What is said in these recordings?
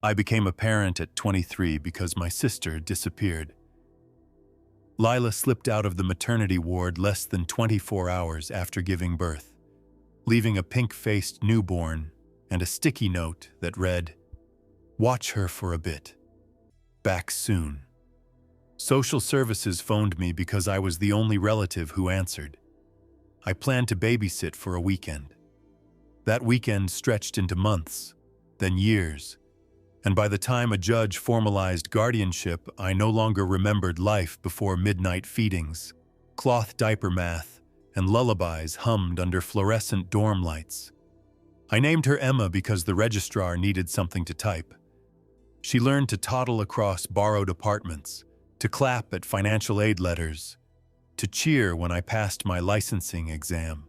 I became a parent at 23 because my sister disappeared. Lila slipped out of the maternity ward less than 24 hours after giving birth, leaving a pink-faced newborn and a sticky note that read, "Watch her for a bit. Back soon." Social services phoned me because I was the only relative who answered. I planned to babysit for a weekend. That weekend stretched into months, then years, and by the time a judge formalized guardianship, I no longer remembered life before midnight feedings, cloth diaper math, and lullabies hummed under fluorescent dorm lights. I named her Emma because the registrar needed something to type. She learned to toddle across borrowed apartments, to clap at financial aid letters, to cheer when I passed my licensing exam.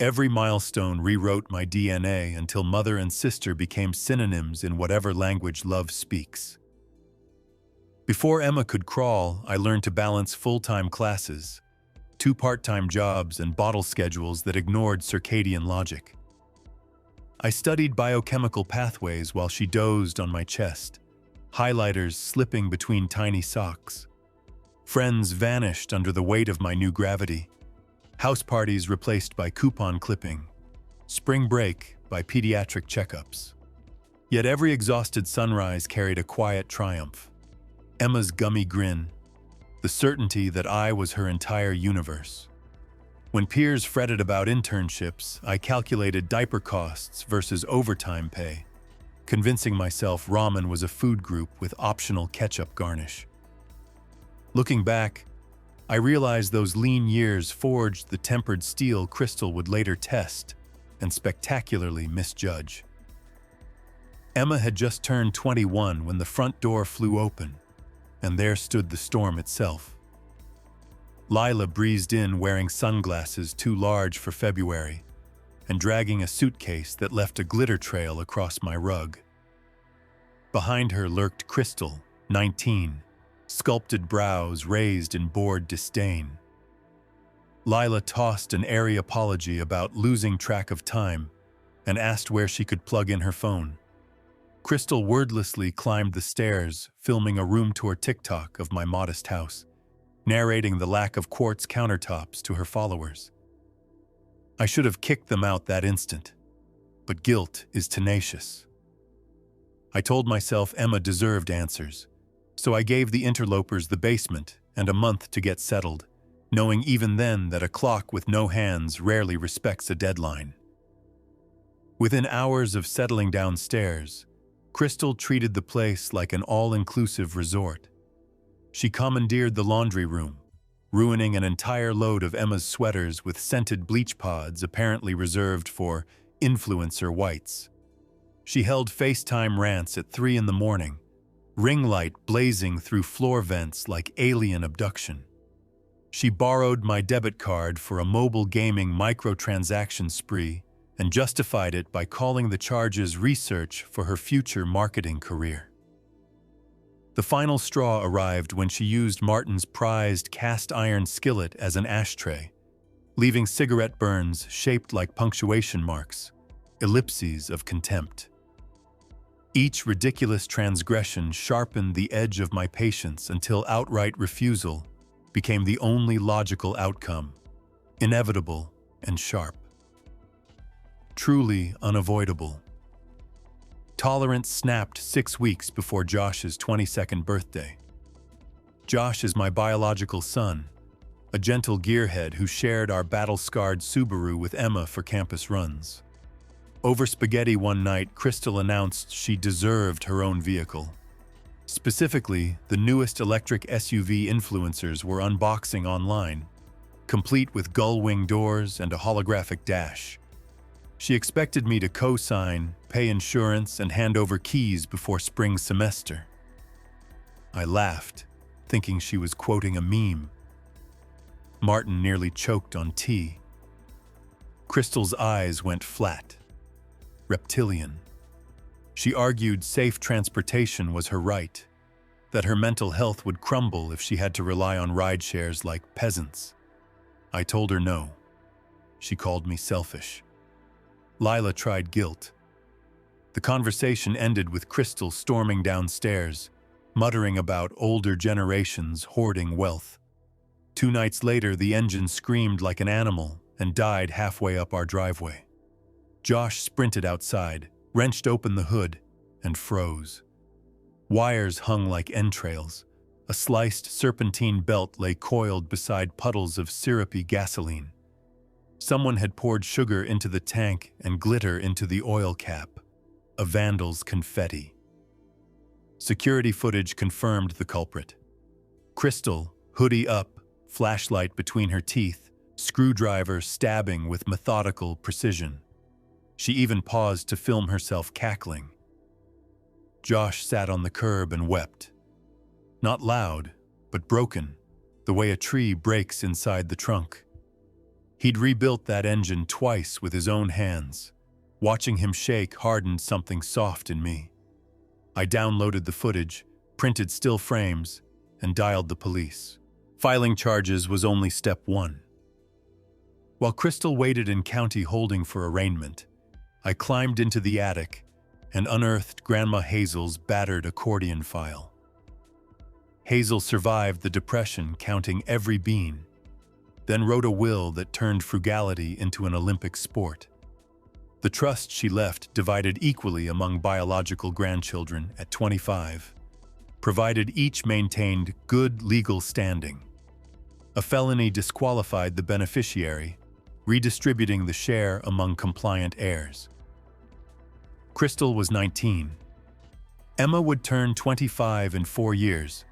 Every milestone rewrote my DNA until mother and sister became synonyms in whatever language love speaks. Before Emma could crawl, I learned to balance full-time classes, 2 part-time jobs, and bottle schedules that ignored circadian logic. I studied biochemical pathways while she dozed on my chest, highlighters slipping between tiny socks. Friends vanished under the weight of my new gravity. House parties replaced by coupon clipping. Spring break by pediatric checkups. Yet every exhausted sunrise carried a quiet triumph. Emma's gummy grin, the certainty that I was her entire universe. When peers fretted about internships, I calculated diaper costs versus overtime pay, convincing myself ramen was a food group with optional ketchup garnish. Looking back, I realized those lean years forged the tempered steel Crystal would later test and spectacularly misjudge. Emma had just turned 21 when the front door flew open, and there stood the storm itself. Lila breezed in wearing sunglasses too large for February and dragging a suitcase that left a glitter trail across my rug. Behind her lurked Crystal, 19, sculpted brows raised in bored disdain. Lila tossed an airy apology about losing track of time and asked where she could plug in her phone. Crystal wordlessly climbed the stairs, filming a room tour TikTok of my modest house, narrating the lack of quartz countertops to her followers. I should have kicked them out that instant, but guilt is tenacious. I told myself Emma deserved answers, so I gave the interlopers the basement and a month to get settled, knowing even then that a clock with no hands rarely respects a deadline. Within hours of settling downstairs, Crystal treated the place like an all-inclusive resort. She commandeered the laundry room, ruining an entire load of Emma's sweaters with scented bleach pods apparently reserved for influencer whites. She held FaceTime rants at 3 in the morning, ring light blazing through floor vents like alien abduction. She borrowed my debit card for a mobile gaming microtransaction spree and justified it by calling the charges research for her future marketing career. The final straw arrived when she used Martin's prized cast-iron skillet as an ashtray, leaving cigarette burns shaped like punctuation marks, ellipses of contempt. Each ridiculous transgression sharpened the edge of my patience until outright refusal became the only logical outcome, inevitable and sharp. Truly unavoidable. Tolerance snapped 6 weeks before Josh's 22nd birthday. Josh is my biological son, a gentle gearhead who shared our battle-scarred Subaru with Emma for campus runs. Over spaghetti one night, Crystal announced she deserved her own vehicle. Specifically, the newest electric SUV influencers were unboxing online, complete with gull-wing doors and a holographic dash. She expected me to co-sign, pay insurance, and hand over keys before spring semester. I laughed, thinking she was quoting a meme. Martin nearly choked on tea. Crystal's eyes went flat. Reptilian. She argued safe transportation was her right, that her mental health would crumble if she had to rely on ride-shares like peasants. I told her no. She called me selfish. Lila tried guilt. The conversation ended with Crystal storming downstairs, muttering about older generations hoarding wealth. 2 nights later, the engine screamed like an animal and died halfway up our driveway. Josh sprinted outside, wrenched open the hood, and froze. Wires hung like entrails. A sliced serpentine belt lay coiled beside puddles of syrupy gasoline. Someone had poured sugar into the tank and glitter into the oil cap. A vandal's confetti. Security footage confirmed the culprit. Crystal, hoodie up, flashlight between her teeth, screwdriver stabbing with methodical precision. She even paused to film herself cackling. Josh sat on the curb and wept. Not loud, but broken, the way a tree breaks inside the trunk. He'd rebuilt that engine twice with his own hands. Watching him shake hardened something soft in me. I downloaded the footage, printed still frames, and dialed the police. Filing charges was only step 1. While Crystal waited in county holding for arraignment, I climbed into the attic and unearthed Grandma Hazel's battered accordion file. Hazel survived the Depression counting every bean, then wrote a will that turned frugality into an Olympic sport. The trust she left divided equally among biological grandchildren at 25, provided each maintained good legal standing. A felony disqualified the beneficiary, redistributing the share among compliant heirs. Crystal was 19. Emma would turn 25 in 4 years.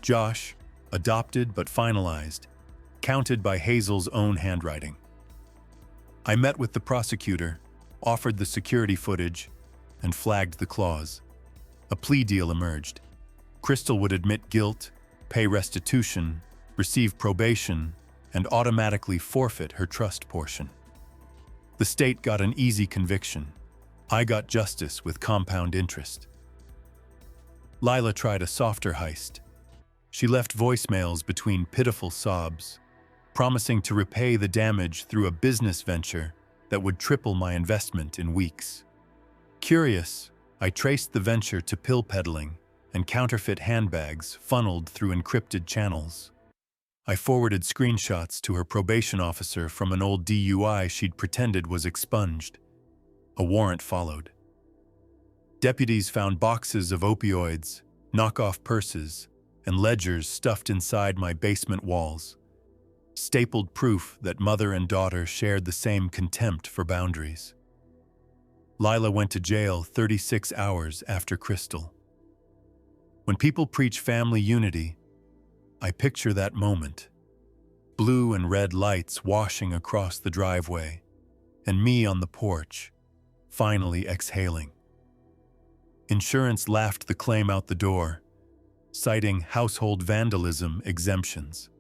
Josh, adopted but finalized, counted by Hazel's own handwriting. I met with the prosecutor, offered the security footage, and flagged the clause. A plea deal emerged. Crystal would admit guilt, pay restitution, receive probation, and automatically forfeit her trust portion. The state got an easy conviction. I got justice with compound interest. Lila tried a softer heist. She left voicemails between pitiful sobs, promising to repay the damage through a business venture that would triple my investment in weeks. Curious, I traced the venture to pill peddling and counterfeit handbags funneled through encrypted channels. I forwarded screenshots to her probation officer from an old DUI she'd pretended was expunged. A warrant followed. Deputies found boxes of opioids, knockoff purses, and ledgers stuffed inside my basement walls. Stapled proof that mother and daughter shared the same contempt for boundaries. Lila went to jail 36 hours after Crystal. When people preach family unity, I picture that moment. Blue and red lights washing across the driveway, and me on the porch, finally exhaling. Insurance laughed the claim out the door, citing household vandalism exemptions.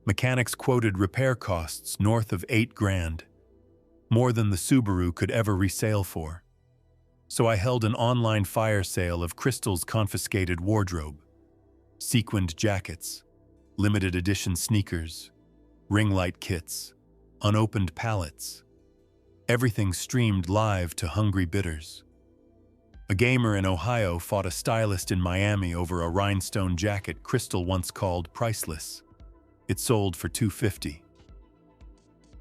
Mechanics quoted repair costs north of $8,000, more than the Subaru could ever resale for. So I held an online fire sale of Crystal's confiscated wardrobe, sequined jackets, limited edition sneakers, ring light kits, unopened pallets. Everything streamed live to hungry bidders. A gamer in Ohio fought a stylist in Miami over a rhinestone jacket Crystal once called priceless. It sold for $250.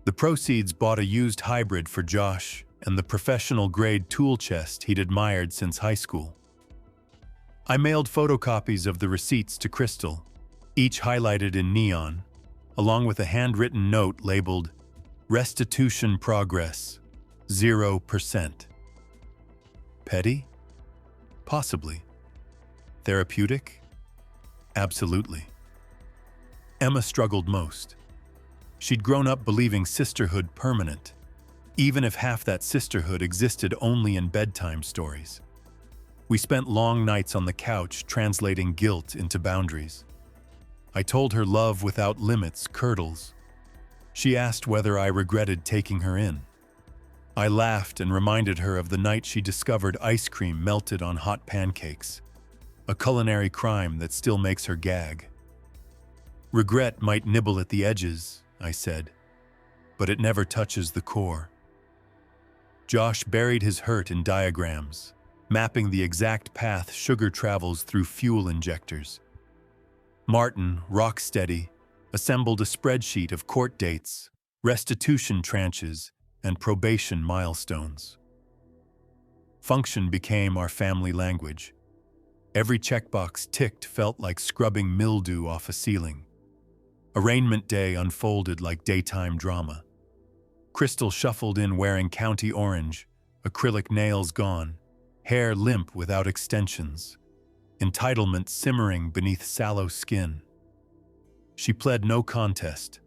The proceeds bought a used hybrid for Josh and the professional-grade tool chest he'd admired since high school. I mailed photocopies of the receipts to Crystal, each highlighted in neon, along with a handwritten note labeled Restitution Progress, 0%. Petty? Possibly. Therapeutic? Absolutely. Emma struggled most. She'd grown up believing sisterhood permanent, even if half that sisterhood existed only in bedtime stories. We spent long nights on the couch translating guilt into boundaries. I told her love without limits curdles. She asked whether I regretted taking her in. I laughed and reminded her of the night she discovered ice cream melted on hot pancakes, a culinary crime that still makes her gag. Regret might nibble at the edges, I said, but it never touches the core. Josh buried his hurt in diagrams, mapping the exact path sugar travels through fuel injectors. Martin, rock steady, assembled a spreadsheet of court dates, restitution tranches, and probation milestones. Function became our family language. Every checkbox ticked felt like scrubbing mildew off a ceiling. Arraignment day unfolded like daytime drama. Crystal shuffled in wearing county orange, acrylic nails gone, hair limp without extensions, entitlement simmering beneath sallow skin. She pled no contest,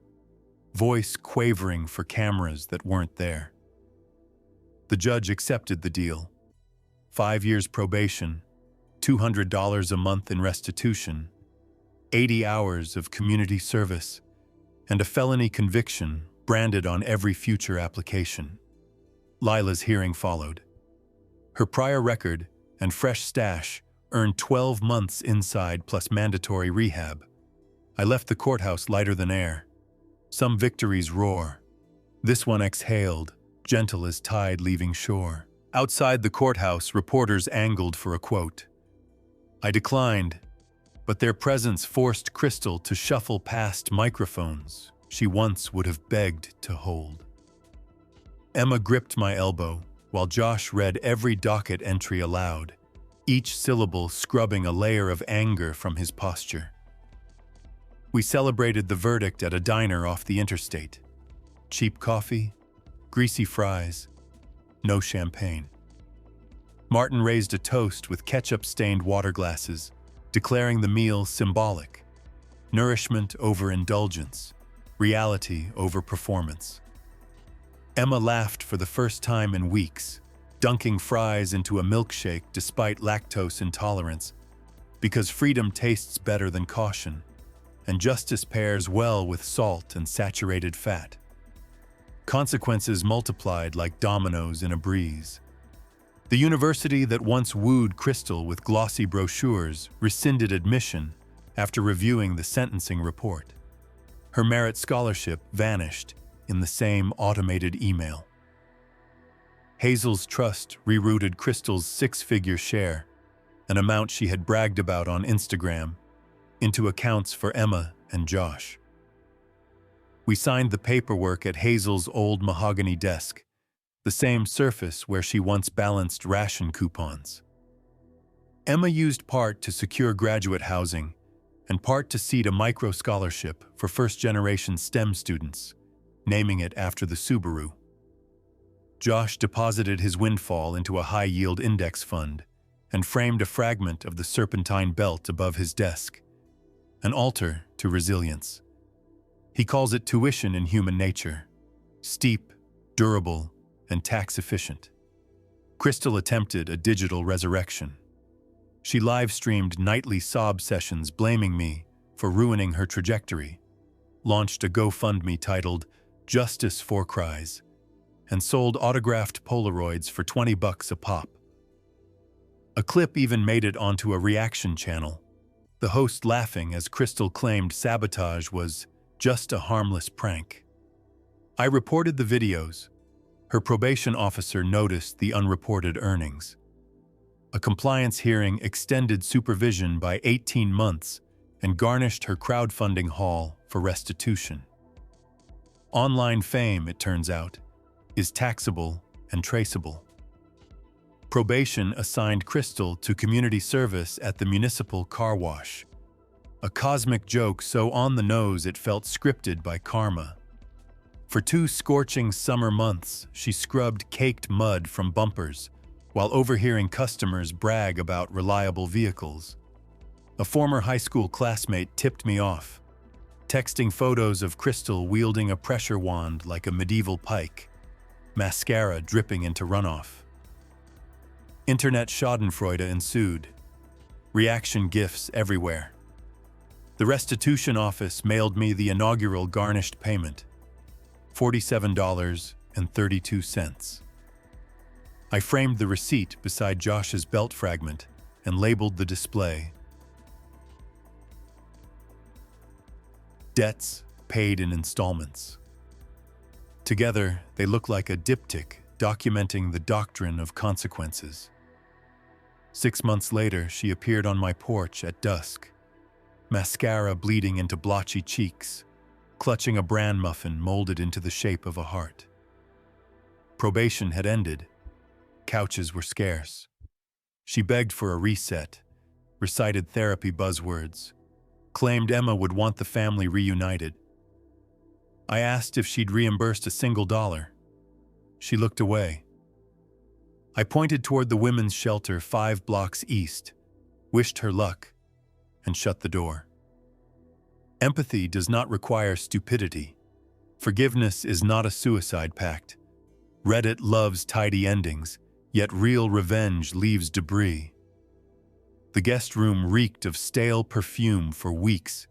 voice quavering for cameras that weren't there. The judge accepted the deal. 5 years probation, $200 a month in restitution, 80 hours of community service, and a felony conviction branded on every future application. Lila's hearing followed. Her prior record and fresh stash earned 12 months inside plus mandatory rehab. I left the courthouse lighter than air. Some victories roar. This one exhaled, gentle as tide leaving shore. Outside the courthouse, reporters angled for a quote. I declined, but their presence forced Crystal to shuffle past microphones she once would have begged to hold. Emma gripped my elbow while Josh read every docket entry aloud, each syllable scrubbing a layer of anger from his posture. We celebrated the verdict at a diner off the interstate. Cheap coffee, greasy fries, no champagne. Martin raised a toast with ketchup-stained water glasses, declaring the meal symbolic. Nourishment over indulgence, reality over performance. Emma laughed for the first time in weeks, dunking fries into a milkshake despite lactose intolerance, because freedom tastes better than caution, and justice pairs well with salt and saturated fat. Consequences multiplied like dominoes in a breeze. The university that once wooed Crystal with glossy brochures rescinded admission after reviewing the sentencing report. Her merit scholarship vanished in the same automated email. Hazel's trust rerouted Crystal's 6-figure share, an amount she had bragged about on Instagram, into accounts for Emma and Josh. We signed the paperwork at Hazel's old mahogany desk, the same surface where she once balanced ration coupons. Emma used part to secure graduate housing and part to seed a micro-scholarship for first-generation STEM students, naming it after the Subaru. Josh deposited his windfall into a high-yield index fund and framed a fragment of the serpentine belt above his desk, an altar to resilience. He calls it tuition in human nature, steep, durable, and tax-efficient. Crystal attempted a digital resurrection. She live-streamed nightly sob sessions blaming me for ruining her trajectory, launched a GoFundMe titled Justice for Cries, and sold autographed Polaroids for $20 a pop. A clip even made it onto a reaction channel, the host laughing as Crystal claimed sabotage was just a harmless prank. I reported the videos. Her probation officer noticed the unreported earnings. A compliance hearing extended supervision by 18 months and garnished her crowdfunding haul for restitution. Online fame, it turns out, is taxable and traceable. Probation assigned Crystal to community service at the municipal car wash. A cosmic joke so on the nose it felt scripted by karma. For 2 scorching summer months, she scrubbed caked mud from bumpers while overhearing customers brag about reliable vehicles. A former high school classmate tipped me off, texting photos of Crystal wielding a pressure wand like a medieval pike, mascara dripping into runoff. Internet schadenfreude ensued, reaction gifs everywhere. The restitution office mailed me the inaugural garnished payment, $47.32. I framed the receipt beside Josh's belt fragment and labeled the display. Debts paid in installments. Together, they look like a diptych documenting the doctrine of consequences. 6 months later, she appeared on my porch at dusk, mascara bleeding into blotchy cheeks, clutching a bran muffin molded into the shape of a heart. Probation had ended. Couches were scarce. She begged for a reset, recited therapy buzzwords, claimed Emma would want the family reunited. I asked if she'd reimbursed a single dollar. She looked away. I pointed toward the women's shelter 5 blocks east, wished her luck, and shut the door. Empathy does not require stupidity. Forgiveness is not a suicide pact. Reddit loves tidy endings, yet real revenge leaves debris. The guest room reeked of stale perfume for weeks.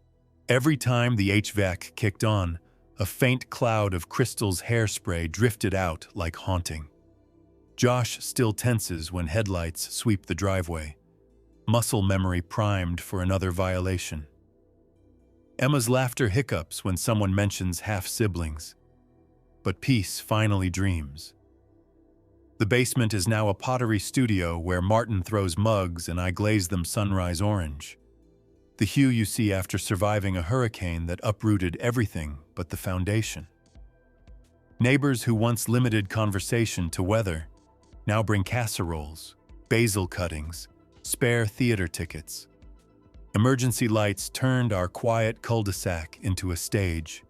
Every time the HVAC kicked on, a faint cloud of Crystal's hairspray drifted out like haunting. Josh still tenses when headlights sweep the driveway, muscle memory primed for another violation. Emma's laughter hiccups when someone mentions half-siblings, but peace finally dreams. The basement is now a pottery studio where Martin throws mugs and I glaze them sunrise orange, the hue you see after surviving a hurricane that uprooted everything but the foundation. Neighbors who once limited conversation to weather now bring casseroles, basil cuttings, spare theater tickets. Emergency lights turned our quiet cul-de-sac into a stage.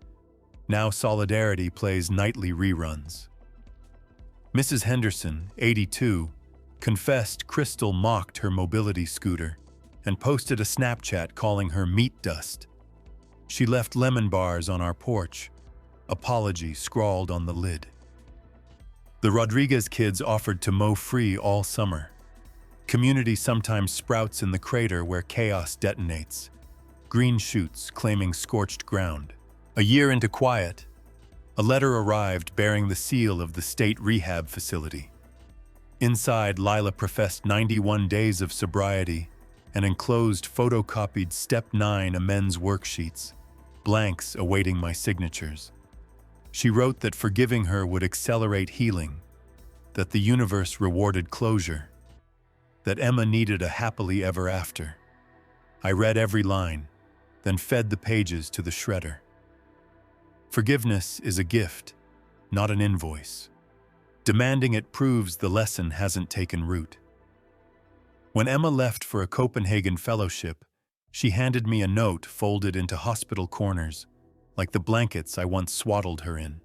Now Solidarity plays nightly reruns. Mrs. Henderson, 82, confessed Crystal mocked her mobility scooter and posted a Snapchat calling her meat dust. She left lemon bars on our porch, apology scrawled on the lid. The Rodriguez kids offered to mow free all summer. Community sometimes sprouts in the crater where chaos detonates. Green shoots claiming scorched ground. A year into quiet, a letter arrived bearing the seal of the state rehab facility. Inside, Lila professed 91 days of sobriety and enclosed photocopied Step 9 amends worksheets, blanks awaiting my signatures. She wrote that forgiving her would accelerate healing, that the universe rewarded closure, that Emma needed a happily ever after. I read every line, then fed the pages to the shredder. Forgiveness is a gift, not an invoice. Demanding it proves the lesson hasn't taken root. When Emma left for a Copenhagen fellowship, she handed me a note folded into hospital corners, like the blankets I once swaddled her in.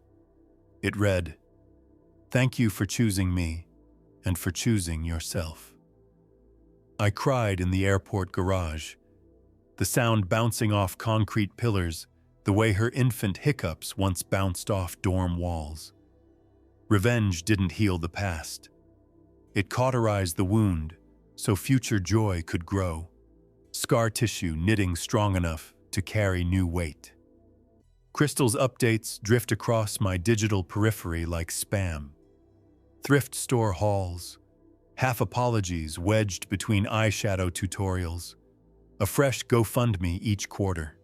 It read, "Thank you for choosing me and for choosing yourself." I cried in the airport garage, the sound bouncing off concrete pillars the way her infant hiccups once bounced off dorm walls. Revenge didn't heal the past. It cauterized the wound so future joy could grow, scar tissue knitting strong enough to carry new weight. Crystal's updates drift across my digital periphery like spam. Thrift store hauls, half apologies wedged between eyeshadow tutorials, a fresh GoFundMe each quarter.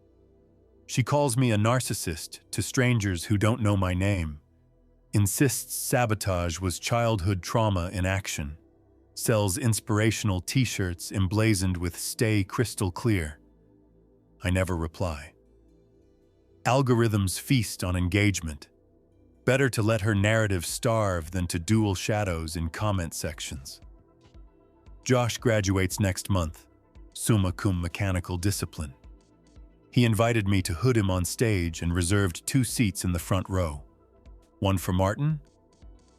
She calls me a narcissist to strangers who don't know my name, insists sabotage was childhood trauma in action, sells inspirational t-shirts emblazoned with "Stay Crystal Clear." I never reply. Algorithms feast on engagement. Better to let her narrative starve than to duel shadows in comment sections. Josh graduates next month, summa cum mechanical discipline. He invited me to hood him on stage and reserved 2 seats in the front row. One for Martin,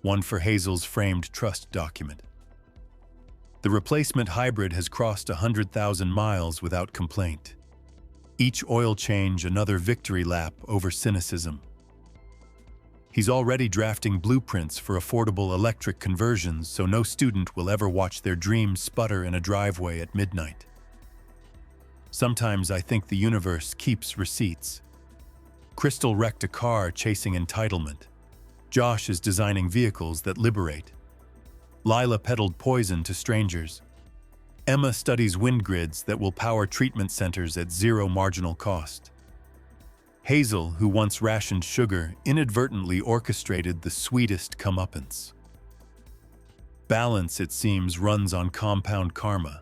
one for Hazel's framed trust document. The replacement hybrid has crossed 100,000 miles without complaint. Each oil change another victory lap over cynicism. He's already drafting blueprints for affordable electric conversions so no student will ever watch their dreams sputter in a driveway at midnight. Sometimes I think the universe keeps receipts. Crystal wrecked a car chasing entitlement. Josh is designing vehicles that liberate. Lila peddled poison to strangers. Emma studies wind grids that will power treatment centers at zero marginal cost. Hazel, who once rationed sugar, inadvertently orchestrated the sweetest comeuppance. Balance, it seems, runs on compound karma.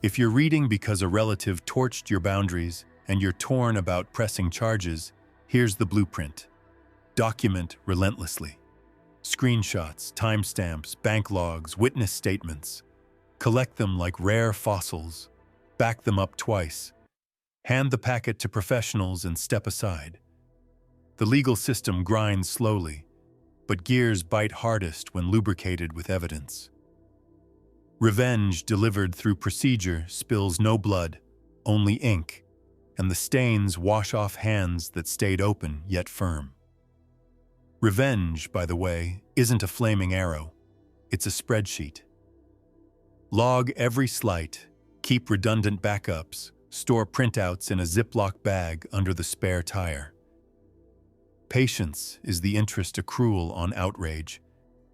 If you're reading because a relative torched your boundaries and you're torn about pressing charges, here's the blueprint. Document relentlessly. Screenshots, timestamps, bank logs, witness statements. Collect them like rare fossils. Back them up twice. Hand the packet to professionals and step aside. The legal system grinds slowly, but gears bite hardest when lubricated with evidence. Revenge delivered through procedure spills no blood, only ink, and the stains wash off hands that stayed open yet firm. Revenge, by the way, isn't a flaming arrow. It's a spreadsheet. Log every slight, keep redundant backups, store printouts in a Ziploc bag under the spare tire. Patience is the interest accrual on outrage,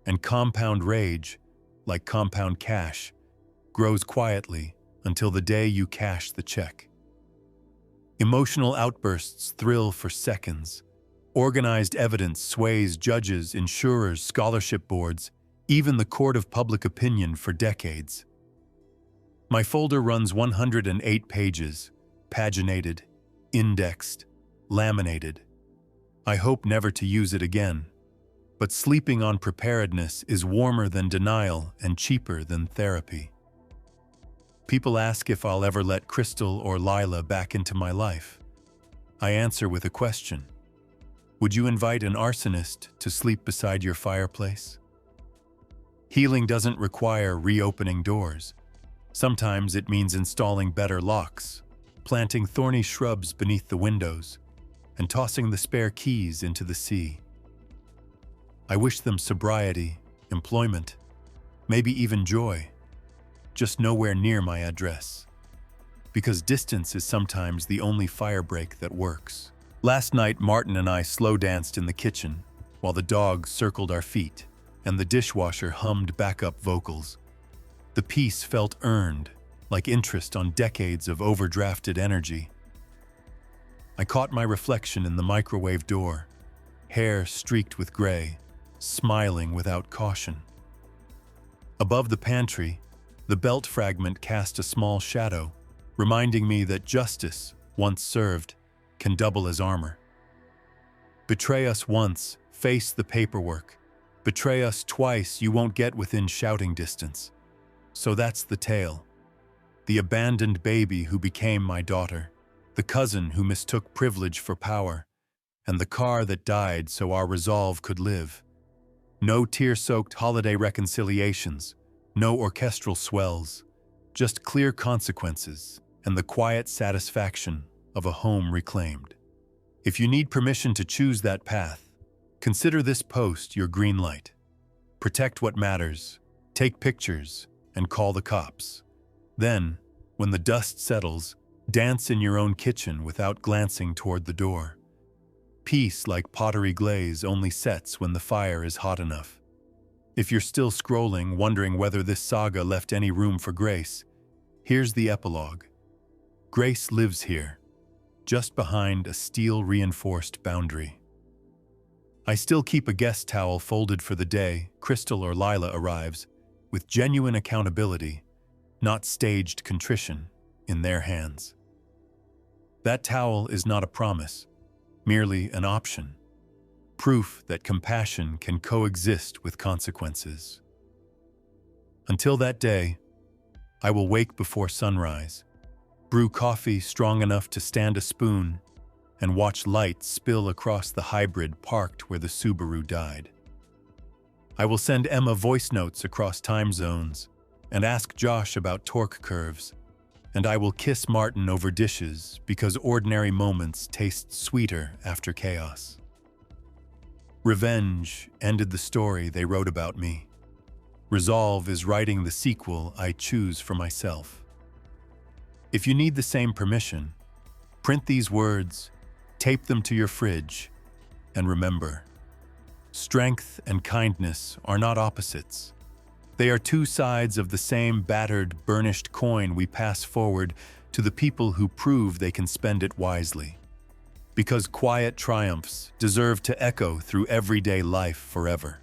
and compound rage, like compound cash, grows quietly until the day you cash the check. Emotional outbursts thrill for seconds. Organized evidence sways judges, insurers, scholarship boards, even the court of public opinion for decades. My folder runs 108 pages, paginated, indexed, laminated. I hope never to use it again, but sleeping on preparedness is warmer than denial and cheaper than therapy. People ask if I'll ever let Crystal or Lila back into my life. I answer with a question. Would you invite an arsonist to sleep beside your fireplace? Healing doesn't require reopening doors. Sometimes it means installing better locks, planting thorny shrubs beneath the windows, and tossing the spare keys into the sea. I wish them sobriety, employment, maybe even joy, just nowhere near my address. Because distance is sometimes the only firebreak that works. Last night, Martin and I slow danced in the kitchen while the dog circled our feet and the dishwasher hummed backup vocals. The peace felt earned, like interest on decades of overdrafted energy. I caught my reflection in the microwave door, hair streaked with gray, smiling without caution. Above the pantry, the belt fragment cast a small shadow, reminding me that justice, once served, can double as armor. Betray us once, face the paperwork. Betray us twice, you won't get within shouting distance. So that's the tale. The abandoned baby who became my daughter, the cousin who mistook privilege for power, and the car that died so our resolve could live. No tear-soaked holiday reconciliations, no orchestral swells, just clear consequences and the quiet satisfaction of a home reclaimed. If you need permission to choose that path, consider this post your green light. Protect what matters, take pictures, and call the cops. Then, when the dust settles, dance in your own kitchen without glancing toward the door. Peace, like pottery glaze, only sets when the fire is hot enough. If you're still scrolling, wondering whether this saga left any room for grace, here's the epilogue. Grace lives here, just behind a steel-reinforced boundary. I still keep a guest towel folded for the day Crystal or Lila arrives, with genuine accountability, not staged contrition, in their hands. That towel is not a promise, merely an option. Proof that compassion can coexist with consequences. Until that day, I will wake before sunrise, brew coffee strong enough to stand a spoon, and watch light spill across the hybrid parked where the Subaru died. I will send Emma voice notes across time zones and ask Josh about torque curves, and I will kiss Martin over dishes because ordinary moments taste sweeter after chaos. Revenge ended the story they wrote about me. Resolve is writing the sequel I choose for myself. If you need the same permission, print these words, tape them to your fridge, and remember, strength and kindness are not opposites. They are two sides of the same battered, burnished coin we pass forward to the people who prove they can spend it wisely. Because quiet triumphs deserve to echo through everyday life forever.